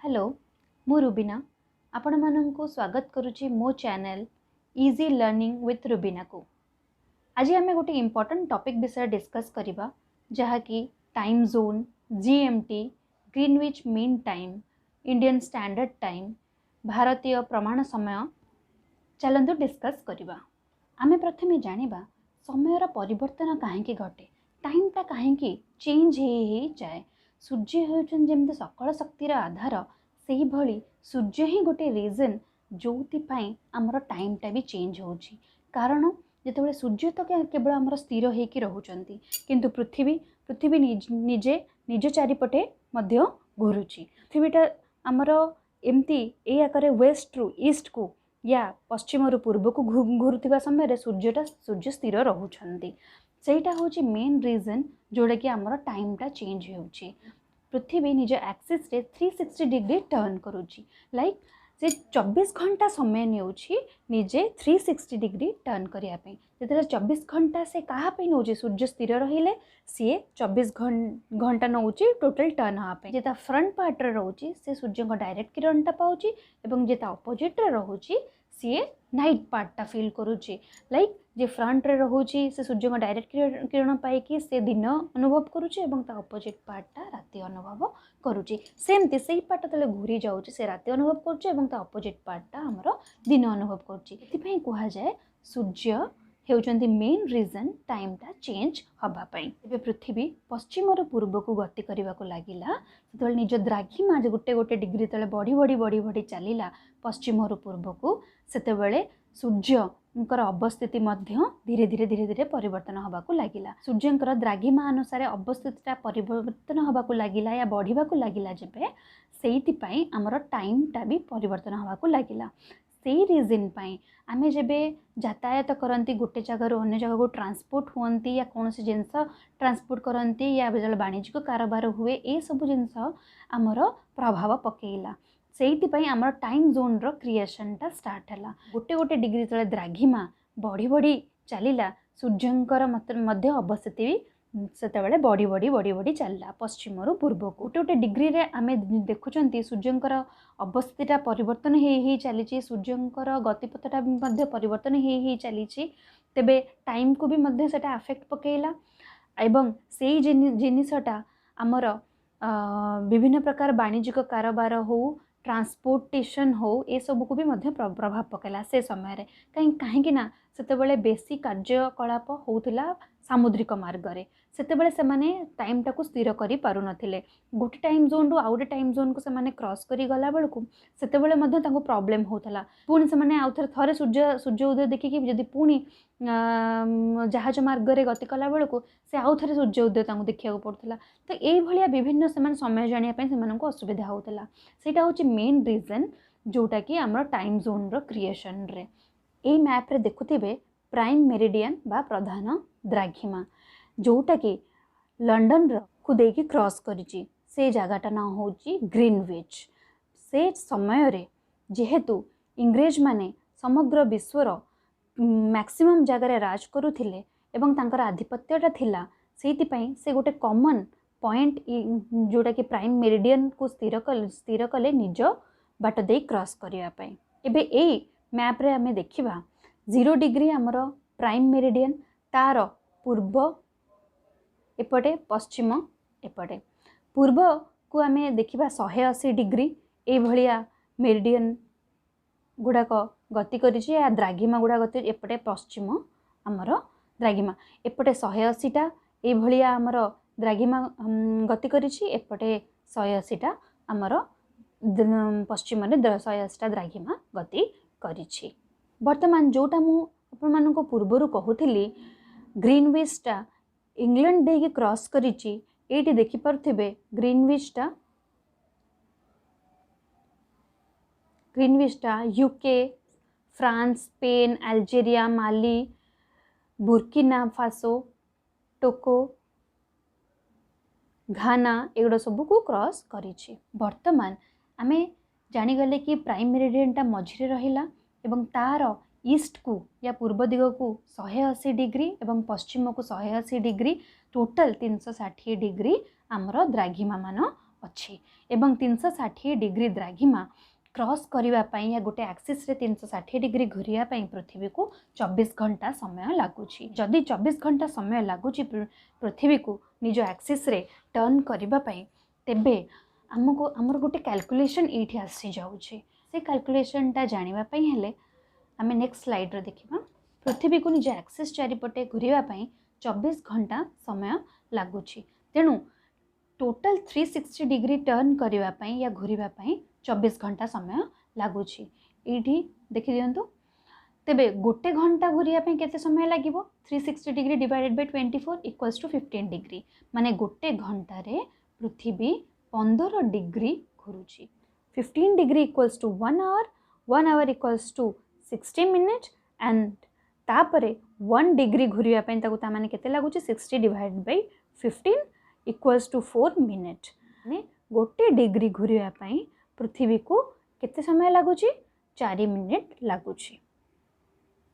Hello मु रुबीना आपण मानक स्वागत करुच्ची मो channel easy learning with Rubina को। आज आम गोटे इम्पोर्टेंट टॉपिक विषय डिस्कस करवा जहाँकि time zone GMT Greenwich mean time Indian standard time भारतीय प्रमाण समय चलतु डिस्कस करवा। आमे प्रथमे जानिबा समयर परिवर्तन कहीं घटे टाइमटा कहीं चेंज हो जाए। सूर्य होउछन जेमते सकल शक्तिर आधार से भली सूर्य ही गोटे रीजन जो आमर टाइमटा भी चेंज होउछि। कारण जितेबाला सूर्य तो केवल आमर स्थिर होकर रोचंती किंतु पृथ्वी पृथ्वी निजे निज चारिपटे मध्य घुरुछि। पृथ्वीटा आमर एमती ए आकार वेस्ट रु ईस्ट को या पश्चिम रु पूर्व को घुरुवा समय सूर्य स्थिर रोचंती। सेटा होची मेन रीजन जोड़ा कि आमर टाइमटा चेंज होउछि। पृथ्वी निज एक्सिस रे 360 डिग्री टर्न करुछि। लाइक से 24 घंटा समय नेउछि निजे 360 डिग्री टर्न करिया पे। जेतले 24 घंटा से कहा पे नउछि सूर्य स्थिर रहिले सी 24 घंटा नउछि टोटल टर्न हा पे। जेता फ्रंट पार्ट रे रहउछि से सूर्य को डायरेक्ट किरणटा पाउछि एवं जेता अपोजिट रे रहउछि सी नाइट पार्टटा फील करुछि। लाइक जे फ्रंट रे रहउछि से सूर्य को डायरेक्ट किरण पाई कि से दिन अनुभव करुछि एवं ता अपोजिट पार्टटा राति अनुभव करुछि। सेमती सेही पार्ट तले घूरी जाउछि से राति अनुभव करुछि एवं ता अपोजिट पार्टटा हमर दिन अनुभव करुछि। एथिपई कुहा जाय सूर्य हेउचंती मेन रीजन टाइमटा चेंज हबा पई। एबे पृथ्वी पश्चिम रु पूर्व को गति करबा को लागिला सेतबेले निज द्राघिमा जे गोटे गोटे डिग्री तले बढ़ी बढ़ी बढ़ी बढ़ी चलीला पश्चिम रु पूर्व को सेतबेले सूर्यंकर अवस्थिति मध्य धीरे धीरे धीरे धीरे परिवर्तन हबा को लागिला। सूर्यंकर द्राघिमा अनुसार अवस्थितिटा परिवर्तन हबा को लागिला या बढ़िबा को लागिला जेबे सेहिति पई हमर टाइमटा भी परिवर्तन हबा को लागिला। सेही रीजन पाई आमे जेबे यातायात करती गोटे जगार अन्य जगह को ट्रांसपोर्ट हुअंती या कौन सी जिनस ट्रांसपोर्ट करती या जो वाणिज्यिक कारोबार हुए ये सब जिनस आमर प्रभाव पकेला। से आमर टाइम जोन रो क्रिएशनटा स्टार्ट है। गोटे गोटे डिग्री तले द्राघिमा बढ़ी बढ़ी चलीला सूर्यंकर मध्य अवस्थिति भी सेतेबेले बढ़ी बढ़ी बढ़ी बढ़ी चलला पश्चिम रु पूर्व को। गोटे गोटे डिग्री रे आमे देखुचंती सूर्यंकर अवस्थितिटा परिवर्तन हे चली सूर्यंकर गतिपथटा मध्य परिवर्तन हे चली तेबे टाइम को भी मध्य सेटा अफेक्ट पकेला एवं सेही जिनिसटा आमर विभिन्न प्रकार वाणिज्यिक कारोबार हो ट्रांसपोर्टेशन हो ये सब को भी मध्य प्रभाव पकेला। से समय रे कहीं ना सेतेबेले बेसी कार्यकलाप होउथिला सामुद्रिक मार्ग रे सेतेबेले से माने टाइम टाको स्थिर करि पारु नथिले। गोटे टाइम जोन रु आउ गोटे टाइम जोन को से माने क्रॉस करि गला बेलकु सेतेबेले मध्य ताको प्रॉब्लम होतला। पुणी से माने आउ थरे सूर्य उदय देखि कि जदी पुणी जहाज मार्ग रे गति कला बेलकु से आउ थरे सूर्य उदय ताको देखिया पड़थला। तो एई भलिया विभिन्न से माने समय जानिया पय से मानको असुविधा होतला। सेटा होची मेन रीजन जोटा कि हमर टाइम जोन रो क्रिएशन रे। एई मैप रे देखुथिबे प्राइम मेरिडियन बा प्रधान द्राघिमा जोटा कि लंडन को देकी क्रॉस करिछि से जगहटा ना होची ग्रीनविच। से समय रे जेहेतु इंग्रेज माने समग्र विश्वर मैक्सिमम जगह राज करुथिले एवं तांकर आधिपत्यटा थिला सेति पई से गोटे कॉमन पॉइंट जोटा कि प्राइम मेरिडियन को स्थिर कले निज बाट दे क्रॉस करिया पई। एबे एई मैप रे हमें देखिबा 0 डिग्री आमर प्राइम मेरिडियन तार पूर्व एपटे पश्चिम एपटे पूर्व को आमे देखिबा 180 डिग्री ए भलिया मेरिडियन गुड़ाक गति करिछि या द्राघिमा गुड़ा गति एपटे पश्चिम आमर द्राघिमा एपटे 180 टा ए भलिया आमर द्राघिमा गति करिछि एपटे 180 टा आमर पश्चिम रे 180 टा द्राघिमा गति करिछि। वर्तमान जोटा मु अपन मानको पूर्वरु कहूथिली ग्रीनविचटा इंग्लैंड देकी क्रॉस करिछि एटी देखि परथिबे ग्रीनविचटा UK France Spain Algeria Mali Burkina Faso Togo Ghana एगुड़ा सब को क्रॉस करिछि। वर्तमान आमे जानिगले कि प्राइम मेरिडियनटा मझिरे रहिला एवं तार ईस्ट को या पूर्व दिग को 180 डिग्री एवं पश्चिम को 180 डिग्री टोटल 360 डिग्री आमर द्राघिमा मान अच्छी एवं 360 डिग्री द्राघिमा क्रॉस करने या गोटे एक्सिस रे 360 डिग्री घूरिया पृथ्वी को 24 घंटा समय लगुच। जदि 24 घंटा समय लगुच पृथ्वी को निज एक्सिस रे टर्न करने तेबे आमको आमर गोटे कैलकुलेशन ये आसी जाऊँचे। से कैलकुलेशनटा जानापी हेले आम नेक्स्ट स्लाइड रे देखा पृथ्वी को निज एक्सिस चारिपटे घूरने 24 घंटा समय लगुच। तेणु टोटल 360 डिग्री टर्न करने या घूरने 24 घंटा समय लगुच। ये देखी दिंतु तेबे गोटे घंटा घूरने केते समय लगे 360 degree divided by 24 equals to 15 degree माने गोटे घंटा रे पृथ्वी 15 डिग्री घूरुची। 15 degree equals to 1 hour, 1 hour equals to 60 minute and तापरे 1 डिग्री घूरने माने केते लगुच 60 divided by 15 equals to 4 minute माने गोटे डिग्री घूरने पृथ्वी को केते समय लगुच 4 मिनिट लगुच।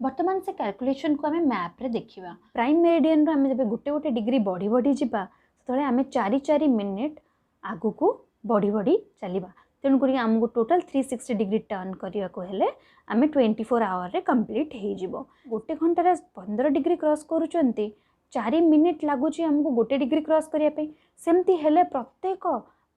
वर्तमान से कैलकुलेशन को आम मैप रे देखिबा प्राइम मेरिडियन रो आम जब गोटे गोटे डिग्री बढ़ी बढ़ी जिबा तले आम 4 मिनिट आगु को बढ़ी बढ़ी चलिबा। तेणुक आमको टोटल 360 डिग्री टर्न करने को हेले आम 24 आवर रे कंप्लीट हो जिवो। गोटे घंटार 15 डिग्री क्रॉस करुचंती 4 मिनिट लगुच आमको गोटे डिग्री क्रॉस करने सेमती हेले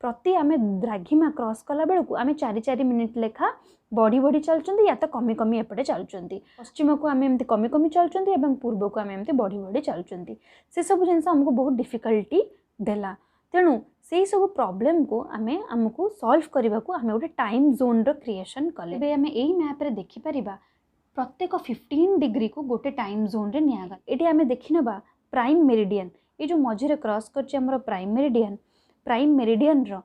प्रति आम द्राघिमा क्रॉस कला बेलू आम 4 मिनिट लेखा बढ़ी बढ़ी चलुँच या तो कमी कमी एपटे चलुँच। पश्चिम को आम एमती कमी कमी चलुँच पूर्व को आम एमती बढ़ी बढ़ी चलुँच। से सब जिन आमको बहुत डिफिकल्टी देला। तेणु से सब प्रॉब्लम को आमको सॉल्व करने को आम गोटे टाइम जोन रो क्रिएशन कले आम यही मैप रे देखि परिबा प्रत्येक 15 डिग्री को गोटे टाइम जोन रे नियागा। ये आम देखिनबा प्राइम मेरिडियन ये जो मझे क्रॉस कर प्राइम मेरिडियन रो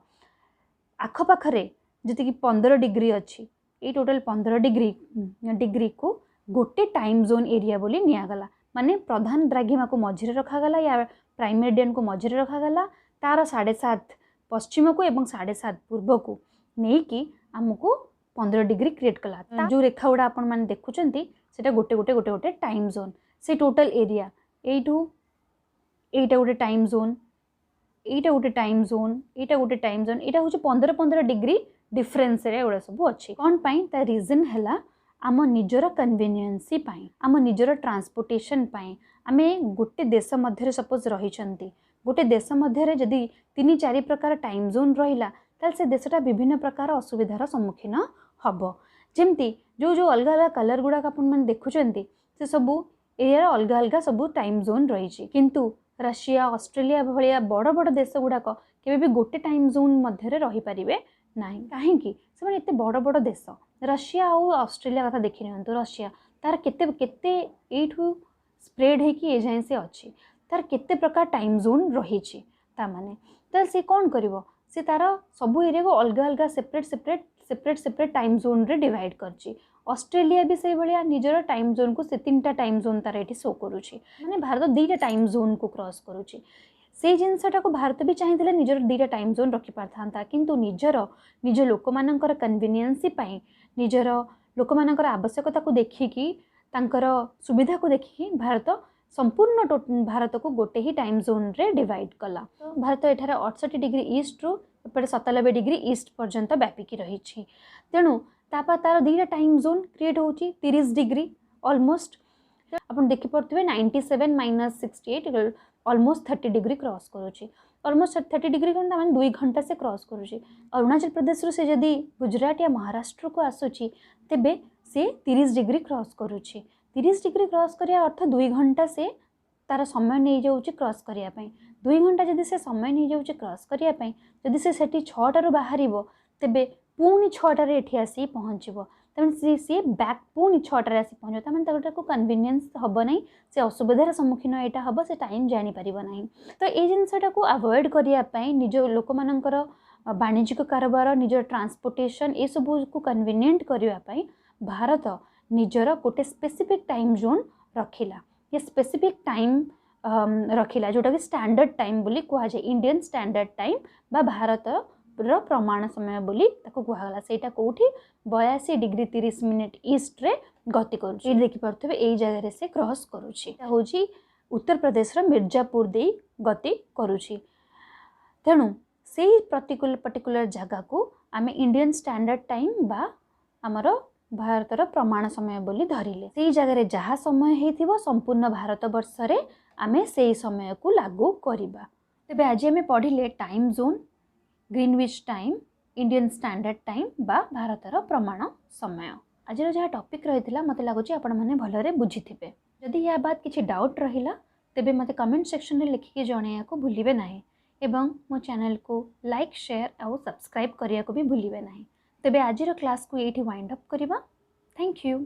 आखपाखरे जी 15 डिग्री अच्छी ये टोटल 15 डिग्री को गोटे टाइम जोन एरिया बोली नियागला। माने प्रधान द्राघिमा को मझे रखागला या प्राइम मेरिडियन को मझे रखागला तार 7.5 पश्चिम को एवं 7.5 पूर्व को नहीं आमको 15 डिग्री क्रिएट कला। जो रेखा गुड़ा आपण मैंने देखुंट से गोटे गोटे गोटे गोटे टाइम जोन से टोटल एरिया एटा गोटे टाइम जोन एटा गोटे टाइम जोन एटा गोटे टाइम जोन एटा हूँ 15-15 डिग्री डिफरेन्स एगुड़ा सब अच्छी कौन पाई ता रीजन है आम निजर कन्वीनियंसी आम निजर ट्रांसपोर्टेशन आम गोटे देश मध्य सपोज रही गोटे देश मध्य जदि 3-4 प्रकार टाइम जोन रहा ताल से देशटा विभिन्न प्रकार असुविधार सम्मुखीन हम। जमती जो जो अलग अलग कलर गुड़ाक आपने देखुं से सबू एरिया अलग अलग सबू टाइम जोन रही किंतु रशिया ऑस्ट्रेलिया भाया बड़ बड़ देश गुड़ाक केबे भी गोटे टाइम जोन मध्य रही पारिबे नहीं कहीं से एत बड़ बड़ देश रशिया और ऑस्ट्रेलिया कथा देखी नि रशिया तार केते केते एठू स्प्रेड होगी जाए से अच्छी तार केते प्रकार टाइम जोन रही माने तो सी कौन करिवो से तार सबू एरिया को अलग अलग सेपरेट टाइम जोन रे डिवाइड करची। ऑस्ट्रेलिया भी से भाया निजर टाइम जोन को से 3टा टाइम जोन तार ये शो करुच्ची माने भारत 2टा टाइम जोन को क्रॉस करुच्ची। से जिनसटा को भारत भी चाहिए निजर 2टा टाइम जोन रखिपार था किंतु निज लोक मानकर कन्वीनियंसी निजर लोक मानकर आवश्यकता को देखिकी तांकर सुविधा को देखिकी भारत संपूर्ण भारत को गोटे ही टाइम जोन रे डिवाइड कला। तो भारत एठार 68 डिग्री ईस्ट रु एपटे 97 डिग्री ईस्ट पर्यंत व्यापिकी रही। तेणु तापर तार 2टा टाइम जोन क्रिएट होची 30 डिग्री ऑलमोस्ट अपन देखि पड़थुवे 97 - 68 ऑलमोस्ट 30 डिग्री क्रॉस करुच्ची। ऑलमोस्ट 30 डिग्री कौन मैंने 2 घंटा से क्रॉस करुच्ची। अरुणाचल प्रदेश रू से जदि गुजरात या महाराष्ट्र को आसुची तेबे से 30 डिग्री क्रॉस करुच्ची। 30 डिग्री क्रॉस करिया अर्थ 2 घंटा से तार समय नहीं जाऊँगी क्रॉस करने 2 घंटा जदि से समय नहीं जाऊँगी क्रॉस करने जदि से 6टारू बाहर तेबे पुणी 6टार एठी आसी पहुँचब तेणु सी बैक पुणी 6टार आसी पहुँच मैंने कन्वीनियंस हम ना से असुविधार सम्मुखीन यहाँ हम से टाइम जापर ना। तो ये जिनसटा को अवॉइड करने निज लोक मानकर वाणिज्यिक कारोबार निज ट्रांसपोर्टेशन ये सब को कन्वीनियंट करने भारत निजर गोटे स्पेसिफिक टाइम जोन रखिला ये स्पेसिफिक टाइम रखिला जोटा कि स्टैंडर्ड टाइम बोली कहुए इंडियन स्टैंडर्ड टाइम बा भारत प्रमाण समय बोली ताको कहुगला सेटा कोठी 82 डिग्री 30 मिनिट ईस्ट रे गति करुच्ची। देखि पारथबे एई जगह से क्रॉस करुच्ची होची उत्तर प्रदेश रा मिर्जापुर दे गति करुच्ची। तेणु से पर्टिकुलर जगह को आम इंडियन स्टैंडर्ड टाइम बा आमर भारतर प्रमाण समय बोली धरिले से जगह जहाँ समय होइथिबो संपूर्ण भारत वर्ष रे आमे से समय को लागू करिबा। तेबे आज आमे पढ़िले time zone, Greenwich time, Indian standard time बा भारतर प्रमाण समय। आज जहाँ टॉपिक रही मत लगुच आपण मैंने भलरे बुझीथिबे। जदि या बात किसी डाउट रहिला तेबे मते कमेंट सेक्शन रे लिखिके जणाया को भूलिबे नाही एवं मो चैनल को लाइक, शेयर और सब्सक्राइब करिया को भी भूलिबे नाही। तेबे आजिर क्लास को एठी वाइंड अप करिबा। Thank you.